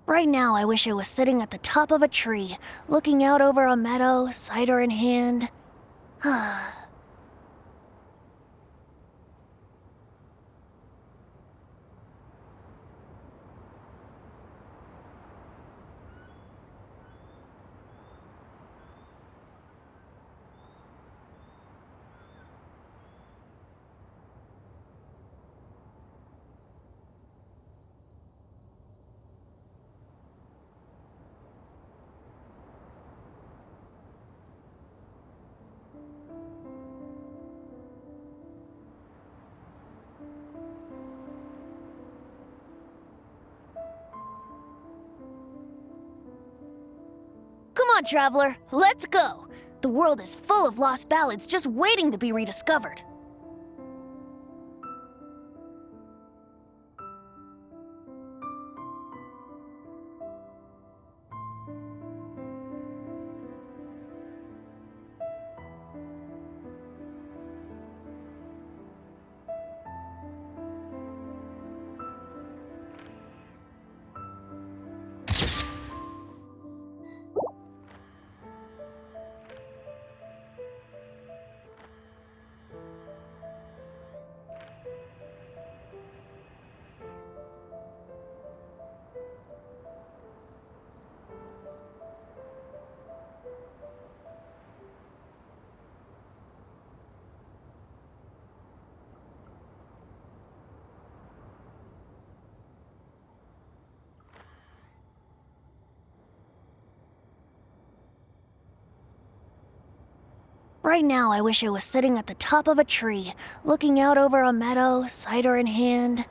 Right now, I wish I was sitting at the top of a tree, looking out over a meadow, cider in hand. Come on, traveler, let's go! The world is full of lost ballads just waiting to be rediscovered. Right now, I wish I was sitting at the top of a tree, looking out over a meadow, cider in hand.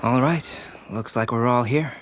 All right, looks like we're all here.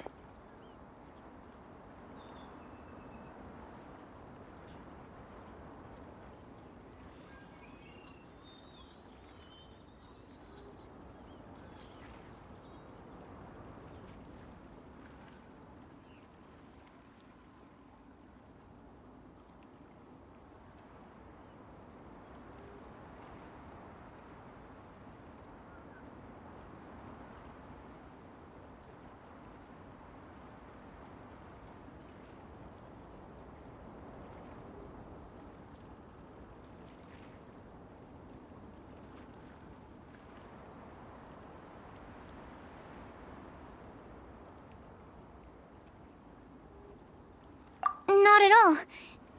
Not at all.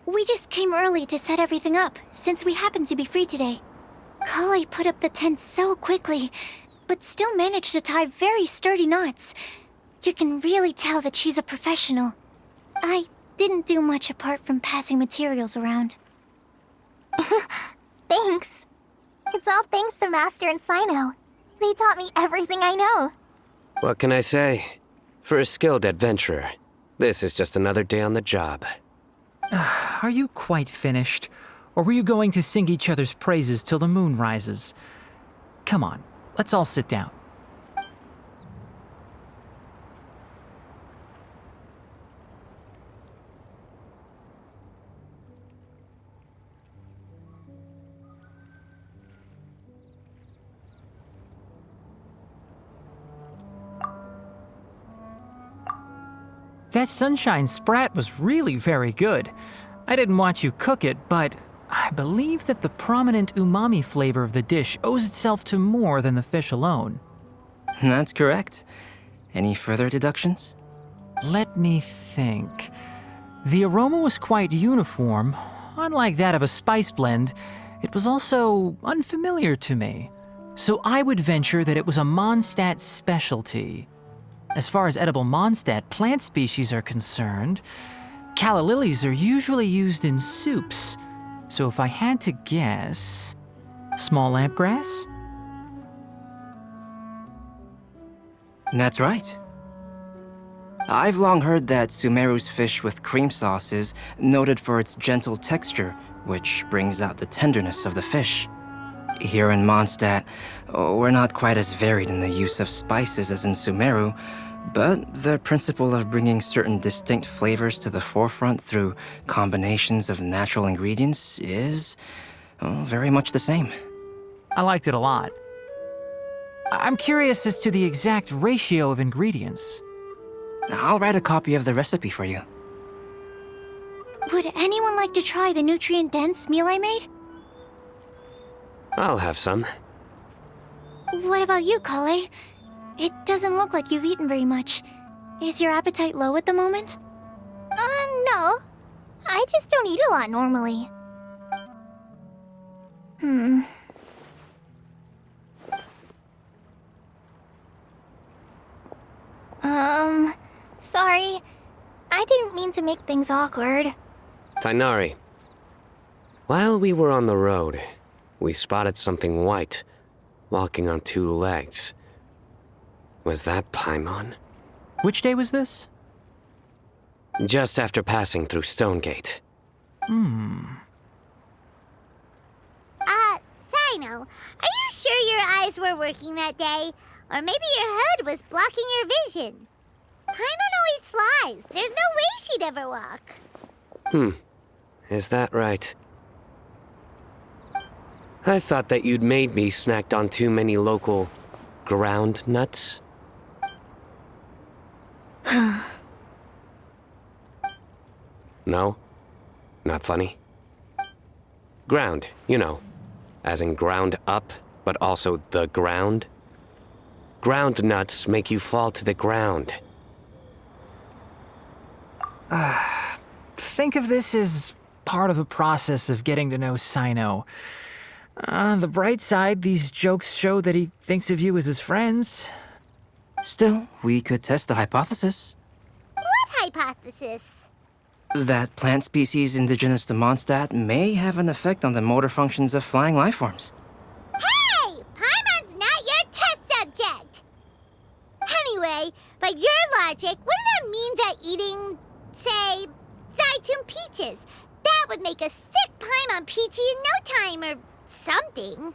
We just came early to set everything up, since we happen to be free today. Kali put up the tent so quickly, but still managed to tie very sturdy knots. You can really tell that she's a professional. I didn't do much apart from passing materials around. Thanks. It's all thanks to Master and Sino. They taught me everything I know. What can I say? For a skilled adventurer, this is just another day on the job. Are you quite finished? Or were you going to sing each other's praises till the moon rises? Come on, let's all sit down. That sunshine sprat was really very good. I didn't watch you cook it, but I believe that the prominent umami flavor of the dish owes itself to more than the fish alone. That's correct. Any further deductions? Let me think. The aroma was quite uniform. Unlike that of a spice blend, it was also unfamiliar to me. So I would venture that it was a Mondstadt specialty. As far as edible Mondstadt plant species are concerned, calla lilies are usually used in soups. So if I had to guess, small lampgrass? That's right. I've long heard that Sumeru's fish with cream sauce is noted for its gentle texture, which brings out the tenderness of the fish. Here in Mondstadt, we're not quite as varied in the use of spices as in Sumeru, But the principle of bringing certain distinct flavors to the forefront through combinations of natural ingredients is, well, very much the same. I liked it a lot. I'm curious as to the exact ratio of ingredients. I'll write a copy of the recipe for you. Would anyone like to try the nutrient-dense meal I made? I'll have some. What about you, Kale? It doesn't look like you've eaten very much. Is your appetite low at the moment? No. I just don't eat a lot normally. Sorry. I didn't mean to make things awkward. Tainari. While we were on the road, we spotted something white, walking on two legs. Was that Paimon? Which day was this? Just after passing through Stonegate. Sino, are you sure your eyes were working that day? Or maybe your hood was blocking your vision? Paimon always flies. There's no way she'd ever walk. Is that right? I thought that you'd made me snacked on too many local ground nuts. No? Not funny? Ground, you know. As in ground up, but also the ground. Ground nuts make you fall to the ground. Think of this as part of the process of getting to know Sino. On the bright side, these jokes show that he thinks of you as his friends. Still, we could test the hypothesis. What hypothesis? That plant species indigenous to Mondstadt may have an effect on the motor functions of flying lifeforms. Hey! Paimon's not your test subject! Anyway, by your logic, wouldn't that mean that eating, say, Zaitun peaches, that would make a sick Paimon peachy in no time or something?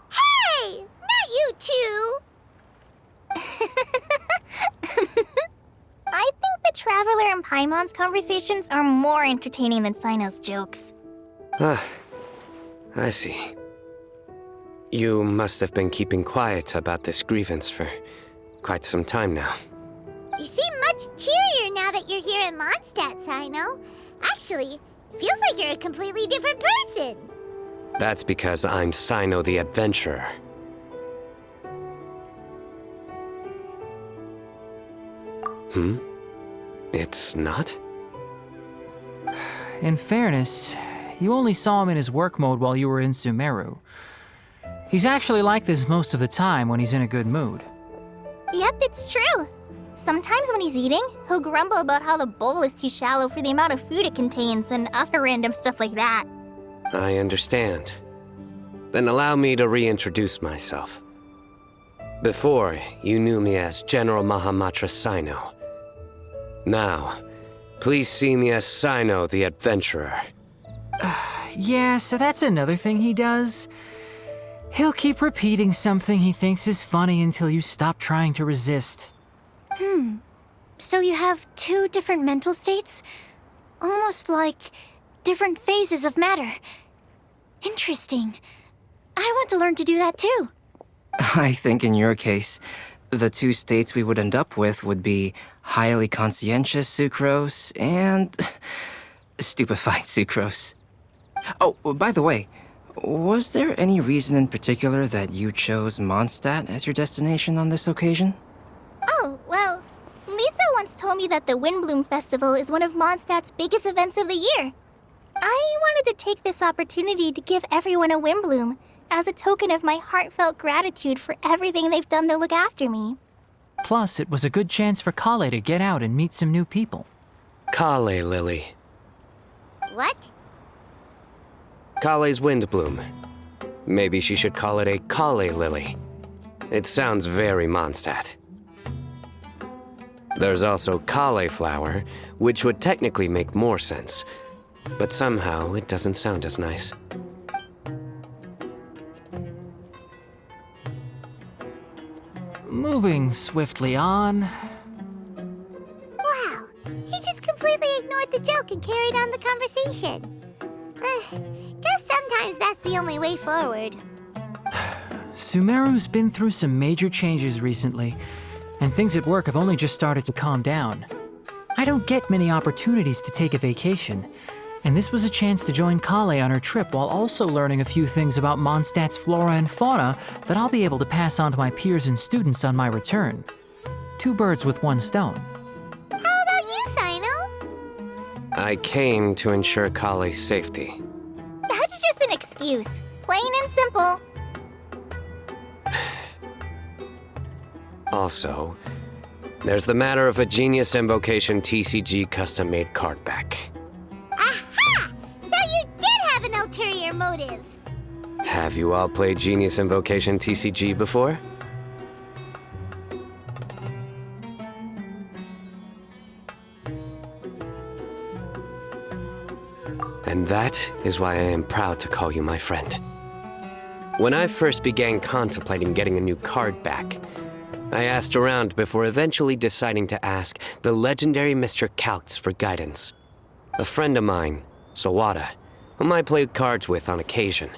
Hey! Not you two! I think the Traveler and Paimon's conversations are more entertaining than Sino's jokes. I see. You must have been keeping quiet about this grievance for quite some time now. You seem much cheerier now that you're here in Mondstadt, Sino. Actually, it feels like you're a completely different person. That's because I'm Sino the Adventurer. It's not? In fairness, you only saw him in his work mode while you were in Sumeru. He's actually like this most of the time when he's in a good mood. Yep, it's true. Sometimes when he's eating, he'll grumble about how the bowl is too shallow for the amount of food it contains and other random stuff like that. I understand. Then allow me to reintroduce myself. Before, you knew me as General Mahamatra Sino. Now, please see me as Sino the Adventurer. Yeah, so that's another thing he does. He'll keep repeating something he thinks is funny until you stop trying to resist. So you have two different mental states? Almost like different phases of matter. Interesting. I want to learn to do that too. I think in your case, the two states we would end up with would be highly conscientious sucrose and stupefied sucrose. Oh, by the way, was there any reason in particular that you chose Mondstadt as your destination on this occasion? Oh, well, Lisa once told me that the Windblume Festival is one of Mondstadt's biggest events of the year. I wanted to take this opportunity to give everyone a Windblume as a token of my heartfelt gratitude for everything they've done to look after me. Plus, it was a good chance for Kale to get out and meet some new people. Kale Lily. What? Kale's Windblume. Maybe she should call it a Kale Lily. It sounds very Mondstadt. There's also cauliflower, which would technically make more sense, but somehow it doesn't sound as nice. Moving swiftly on. Wow, he just completely ignored the joke and carried on the conversation. Guess sometimes that's the only way forward. Sumeru's been through some major changes recently, and things at work have only just started to calm down. I don't get many opportunities to take a vacation, and this was a chance to join Kale on her trip while also learning a few things about Mondstadt's flora and fauna that I'll be able to pass on to my peers and students on my return. 2 birds with 1 stone. How about you, Sino? I came to ensure Kale's safety. That's just an excuse. Plain and simple. Also, there's the matter of a Genius Invocation TCG custom-made card back. Aha! So you did have an ulterior motive. Have you all played Genius Invocation TCG before? And that is why I am proud to call you my friend. When I first began contemplating getting a new card back, I asked around before eventually deciding to ask the legendary Mr. Calx for guidance. A friend of mine, Sawada, whom I played cards with on occasion,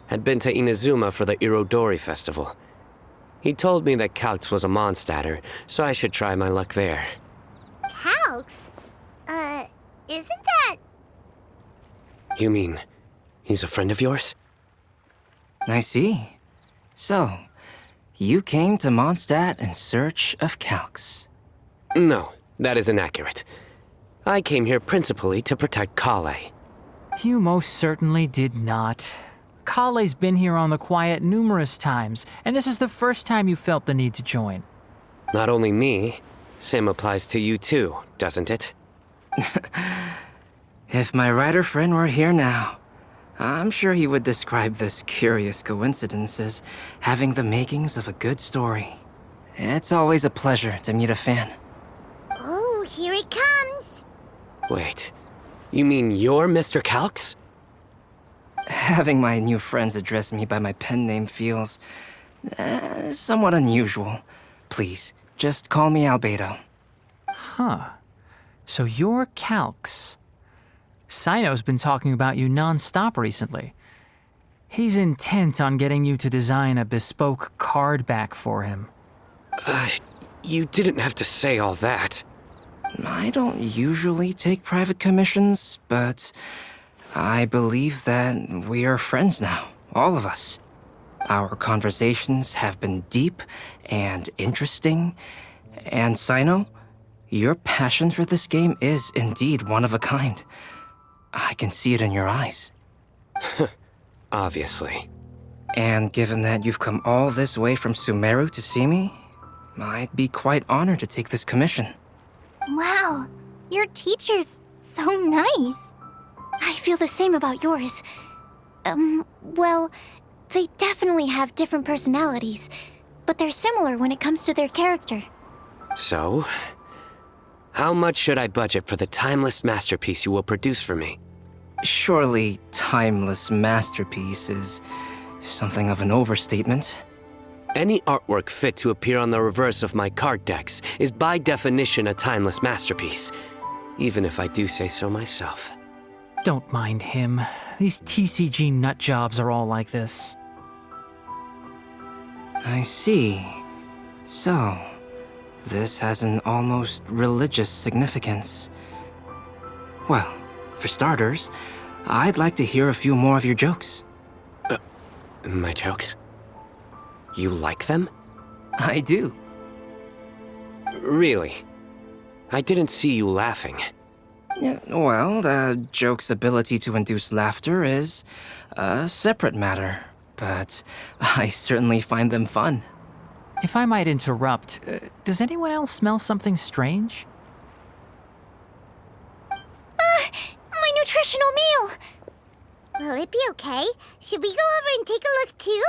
had been to Inazuma for the Irodori festival. He told me that Calx was a Mondstadter, so I should try my luck there. Calx? Isn't that... You mean, he's a friend of yours? I see. So, you came to Mondstadt in search of Calx. No, that is inaccurate. I came here principally to protect Kale. You most certainly did not. Kale's been here on the quiet numerous times, and this is the first time you felt the need to join. Not only me, same applies to you too, doesn't it? If my writer friend were here now, I'm sure he would describe this curious coincidence as having the makings of a good story. It's always a pleasure to meet a fan. Oh, here it comes. Wait, you mean you're Mr. Calx? Having my new friends address me by my pen name feels somewhat unusual. Please, just call me Albedo. Huh. So you're Calx. Sino's been talking about you non-stop recently. He's intent on getting you to design a bespoke card back for him. You didn't have to say all that. I don't usually take private commissions, but I believe that we are friends now, all of us. Our conversations have been deep and interesting, and Sino, your passion for this game is indeed one of a kind. I can see it in your eyes. Obviously. And given that you've come all this way from Sumeru to see me, I'd be quite honored to take this commission. Wow, your teacher's so nice. I feel the same about yours. Well, they definitely have different personalities, but they're similar when it comes to their character. So, how much should I budget for the timeless masterpiece you will produce for me? Surely, timeless masterpiece is something of an overstatement. Any artwork fit to appear on the reverse of my card decks is by definition a timeless masterpiece, even if I do say so myself. Don't mind him. These TCG nut jobs are all like this. I see. So, this has an almost religious significance. Well, for starters, I'd like to hear a few more of your jokes. My jokes? You like them? I do. Really? I didn't see you laughing. Yeah, well, the joke's ability to induce laughter is a separate matter, but I certainly find them fun. If I might interrupt, does anyone else smell something strange? My nutritional meal! Will it be okay? Should we go over and take a look too?